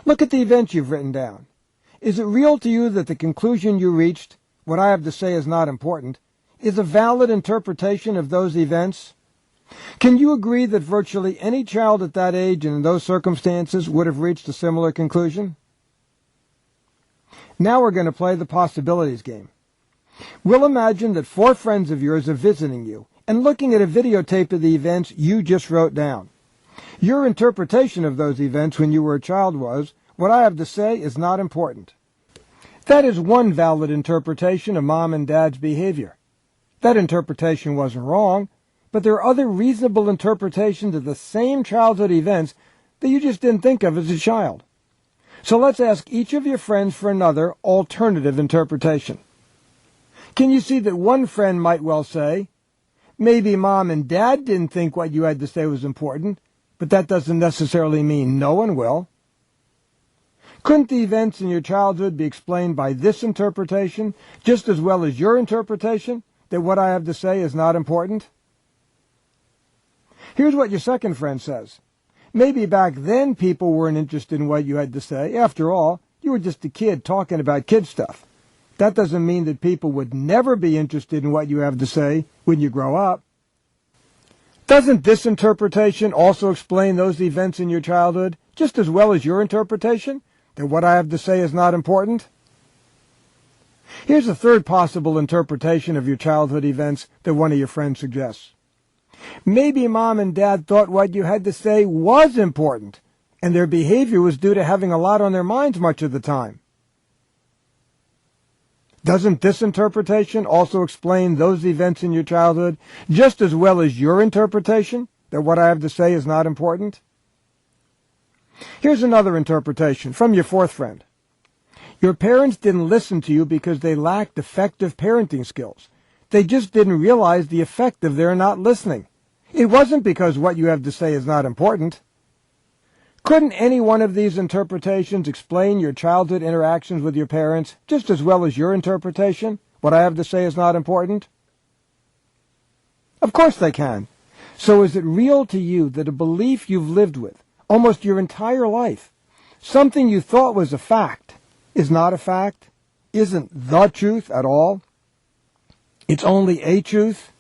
Look at the events you've written down. Is it real to you that the conclusion you reached, what I have to say is not important, is a valid interpretation of those events? Can you agree that virtually any child at that age and in those circumstances would have reached a similar conclusion? Now we're going to play the possibilities game. We'll imagine that 4 friends of yours are visiting you and looking at a videotape of the events you just wrote down. Your interpretation of those events when you were a child was, what I have to say is not important. That is one valid interpretation of Mom and Dad's behavior. That interpretation wasn't wrong, but there are other reasonable interpretations of the same childhood events that you just didn't think of as a child. So let's ask each of your friends for another alternative interpretation. Can you see that one friend might well say, maybe Mom and Dad didn't think what you had to say was important, but that doesn't necessarily mean no one will. Couldn't the events in your childhood be explained by this interpretation just as well as your interpretation, that what I have to say is not important? Here's what your second friend says. Maybe back then people weren't interested in what you had to say. After all, you were just a kid talking about kid stuff. That doesn't mean that people would never be interested in what you have to say when you grow up. Doesn't this interpretation also explain those events in your childhood just as well as your interpretation, that what I have to say is not important? Here's a third possible interpretation of your childhood events that one of your friends suggests. Maybe Mom and Dad thought what you had to say was important, and their behavior was due to having a lot on their minds much of the time. Doesn't this interpretation also explain those events in your childhood just as well as your interpretation, that what I have to say is not important? Here's another interpretation from your fourth friend. Your parents didn't listen to you because they lacked effective parenting skills. They just didn't realize the effect of their not listening. It wasn't because what you have to say is not important. Couldn't any one of these interpretations explain your childhood interactions with your parents just as well as your interpretation, what I have to say is not important? Of course they can. So is it real to you that a belief you've lived with almost your entire life, something you thought was a fact, is not a fact, isn't the truth at all? It's only a truth,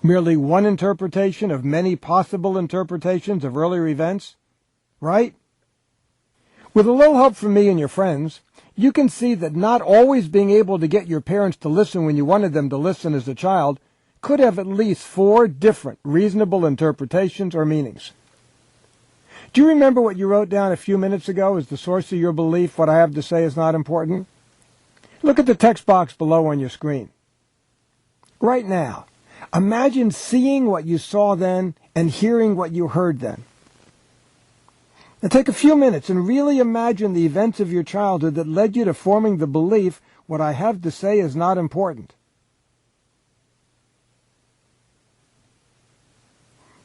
merely one interpretation of many possible interpretations of earlier events, right? With a little help from me and your friends, you can see that not always being able to get your parents to listen when you wanted them to listen as a child could have at least 4 different reasonable interpretations or meanings. Do you remember what you wrote down a few minutes ago as the source of your belief what I have to say is not important? Look at the text box below on your screen. Right now, imagine seeing what you saw then and hearing what you heard then. Now take a few minutes and really imagine the events of your childhood that led you to forming the belief what I have to say is not important.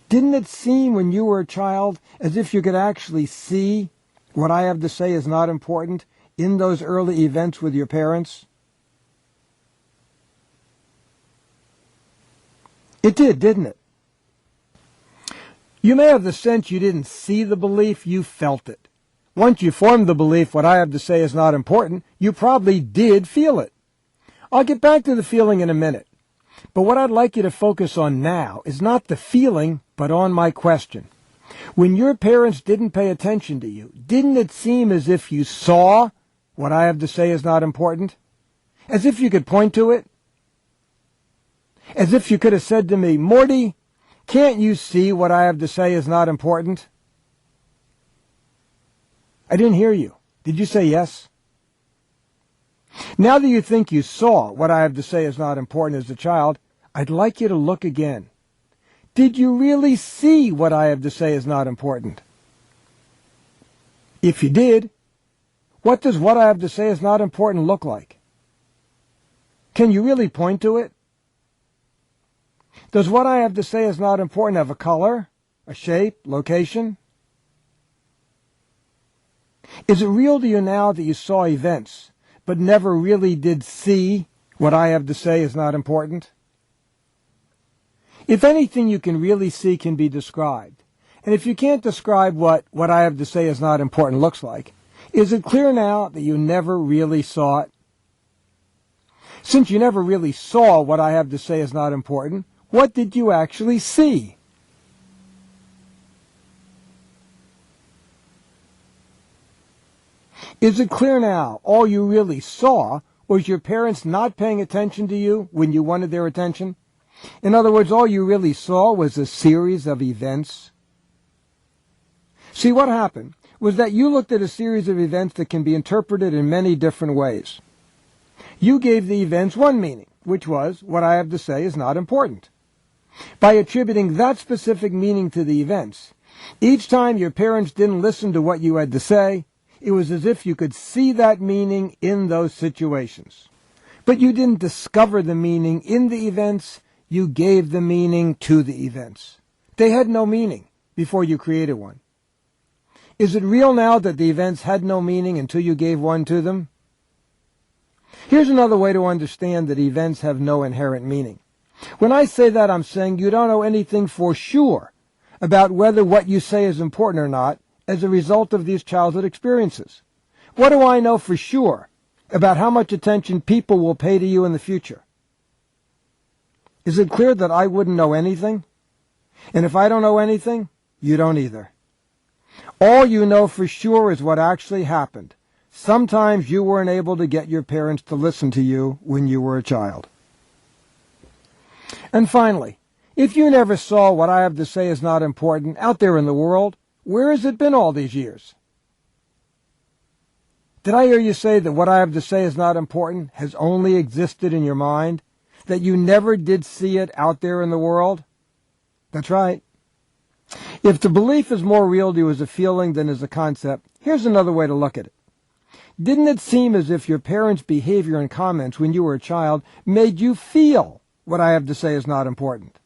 Didn't it seem when you were a child as if you could actually see what I have to say is not important in those early events with your parents? It did, didn't it? You may have the sense you didn't see the belief, you felt it. Once you formed the belief what I have to say is not important, you probably did feel it. I'll get back to the feeling in a minute. But what I'd like you to focus on now is not the feeling, but on my question. When your parents didn't pay attention to you, didn't it seem as if you saw what I have to say is not important? As if you could point to it? As if you could have said to me, Morty, can't you see what I have to say is not important? I didn't hear you. Did you say yes? Now that you think you saw what I have to say is not important as a child, I'd like you to look again. Did you really see what I have to say is not important? If you did, what does what I have to say is not important look like? Can you really point to it? Does what I have to say is not important have a color, a shape, location? Is it real to you now that you saw events, but never really did see what I have to say is not important? If anything you can really see can be described, and if you can't describe what I have to say is not important looks like, Is it clear now that you never really saw it? Since you never really saw what I have to say is not important, what did you actually see? Is it clear now all you really saw was your parents not paying attention to you when you wanted their attention? In other words, all you really saw was a series of events. See, what happened was that you looked at a series of events that can be interpreted in many different ways. You gave the events one meaning, which was, what I have to say is not important. By attributing that specific meaning to the events, each time your parents didn't listen to what you had to say, it was as if you could see that meaning in those situations. But you didn't discover the meaning in the events, you gave the meaning to the events. They had no meaning before you created one. Is it real now that the events had no meaning until you gave one to them? Here's another way to understand that events have no inherent meaning. When I say that, I'm saying you don't know anything for sure about whether what you say is important or not as a result of these childhood experiences. What do I know for sure about how much attention people will pay to you in the future? Is it clear that I wouldn't know anything? And if I don't know anything, you don't either. All you know for sure is what actually happened. Sometimes you weren't able to get your parents to listen to you when you were a child. And finally, if you never saw what I have to say is not important out there in the world, where has it been all these years? Did I hear you say that what I have to say is not important has only existed in your mind? That you never did see it out there in the world? That's right. If the belief is more real to you as a feeling than as a concept, here's another way to look at it. Didn't it seem as if your parents' behavior and comments when you were a child made you feel what I have to say is not important?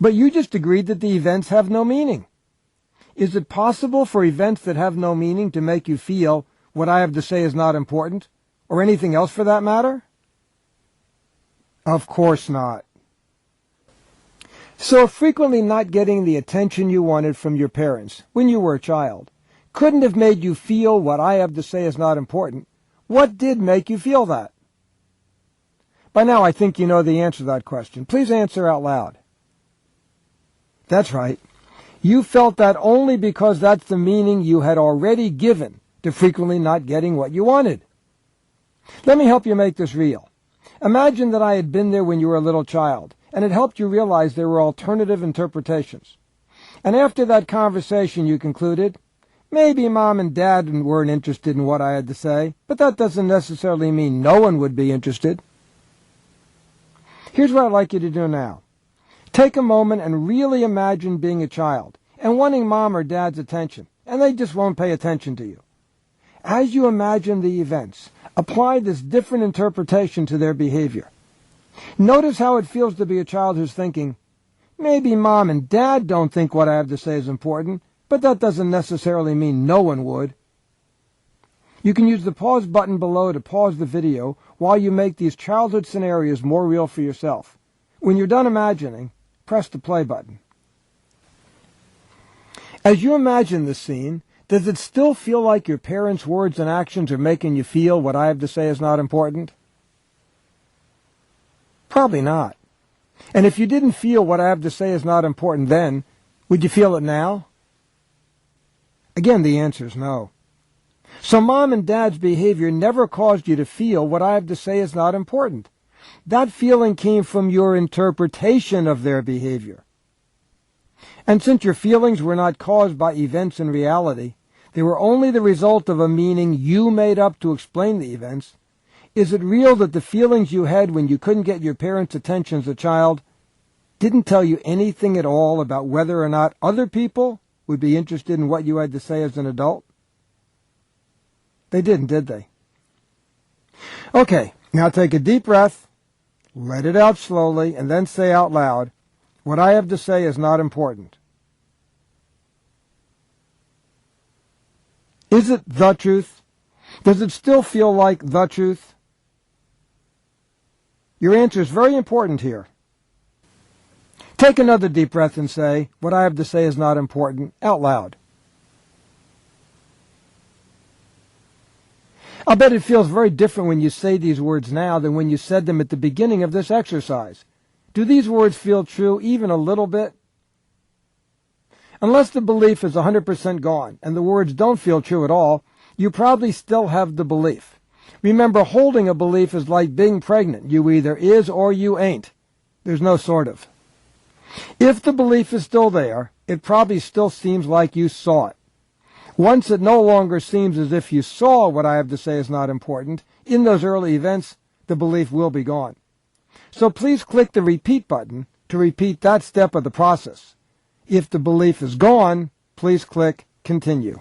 But you just agreed that the events have no meaning. Is it possible for events that have no meaning to make you feel what I have to say is not important, or anything else for that matter? Of course not. So frequently not getting the attention you wanted from your parents when you were a child couldn't have made you feel what I have to say is not important. What did make you feel that? By now I think you know the answer to that question. Please answer out loud. That's right. You felt that only because that's the meaning you had already given to frequently not getting what you wanted. Let me help you make this real. Imagine that I had been there when you were a little child, and it helped you realize there were alternative interpretations. And after that conversation you concluded, maybe Mom and Dad weren't interested in what I had to say, but that doesn't necessarily mean no one would be interested. Here's what I'd like you to do now. Take a moment and really imagine being a child and wanting Mom or Dad's attention, and they just won't pay attention to you. As you imagine the events, apply this different interpretation to their behavior. Notice how it feels to be a child who's thinking, maybe Mom and Dad don't think what I have to say is important, but that doesn't necessarily mean no one would. You can use the pause button below to pause the video while you make these childhood scenarios more real for yourself. When you're done imagining, press the play button. As you imagine this scene, does it still feel like your parents' words and actions are making you feel what I have to say is not important? Probably not. And if you didn't feel what I have to say is not important then, would you feel it now? Again, the answer is no. So Mom and Dad's behavior never caused you to feel what I have to say is not important. That feeling came from your interpretation of their behavior. And since your feelings were not caused by events in reality, they were only the result of a meaning you made up to explain the events, is it real that the feelings you had when you couldn't get your parents' attention as a child didn't tell you anything at all about whether or not other people would be interested in what you had to say as an adult? They didn't, did they? Okay, now take a deep breath, let it out slowly, and then say out loud, what I have to say is not important. Is it the truth? Does it still feel like the truth? Your answer is very important here. Take another deep breath and say, what I have to say is not important, out loud. I'll bet it feels very different when you say these words now than when you said them at the beginning of this exercise. Do these words feel true even a little bit? Unless the belief is 100% gone and the words don't feel true at all, you probably still have the belief. Remember, holding a belief is like being pregnant. You either is or you ain't. There's no sort of. If the belief is still there, it probably still seems like you saw it. Once it no longer seems as if you saw what I have to say is not important, in those early events, the belief will be gone. So please click the repeat button to repeat that step of the process. If the belief is gone, please click continue.